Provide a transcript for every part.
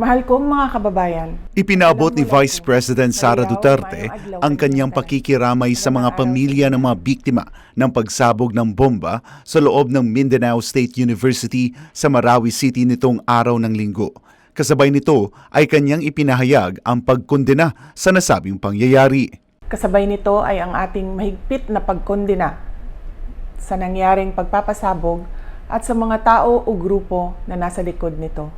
Mahal kong mga kababayan, Ipinaabot ni Vice President Sara Duterte ang kanyang pakikiramay sa mga pamilya ng mga biktima ng pagsabog ng bomba sa loob ng Mindanao State University sa Marawi City nitong araw ng Linggo. Kasabay nito ay kanyang ipinahayag ang pagkondena sa nasabing pangyayari. kasabay nito ay ang ating mahigpit na pagkondena sa nangyaring pagpapasabog at sa mga tao o grupo na nasa likod nito.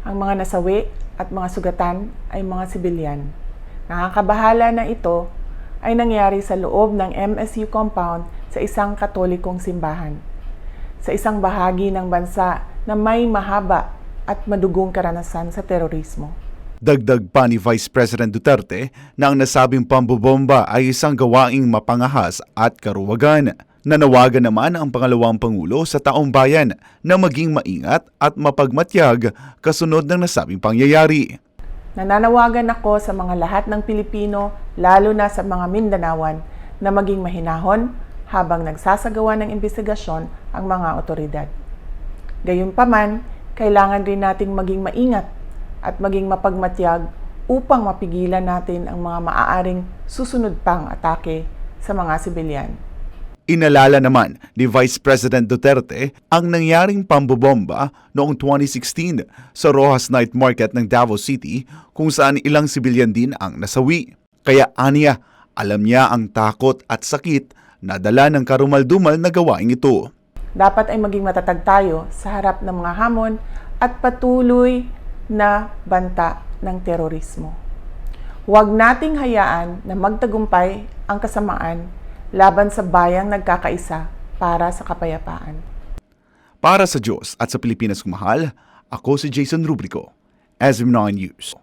Ang mga nasawi at mga sugatan ay mga sibilyan. Nakakabahala na ito ay nangyari sa loob ng MSU compound sa isang katolikong simbahan, sa isang bahagi ng bansa na may mahaba at madugong karanasan sa terorismo. Dagdag pa ni Vice President Duterte na ang nasabing pambobomba ay isang gawaing mapangahas at karuwagan. Nanawagan naman ang pangalawang Pangulo sa taong bayan na maging maingat at mapagmatyag kasunod ng nasabing pangyayari. Nananawagan ako sa mga lahat ng Pilipino, lalo na sa mga Mindanaoan, na maging mahinahon habang nagsasagawa ng investigasyon ang mga otoridad. Gayunpaman, kailangan rin nating maging maingat at maging mapagmatyag upang mapigilan natin ang mga maaaring susunod pang atake sa mga sibilyan. Inalala naman ni Vice President Duterte ang nangyaring pambobomba noong 2016 sa Rojas Night Market ng Davao City kung saan ilang sibilyan din ang nasawi. Kaya aniya, alam niya ang takot at sakit na dala ng karumaldumal na gawaing ito. Dapat ay maging matatag tayo sa harap ng mga hamon at patuloy na banta ng terorismo. Huwag nating hayaan na magtagumpay ang kasamaan laban sa bayang nagkakaisa para sa kapayapaan. Para sa Diyos at sa Pilipinas kumahal, ako si Jason Rubrico, SM9 News.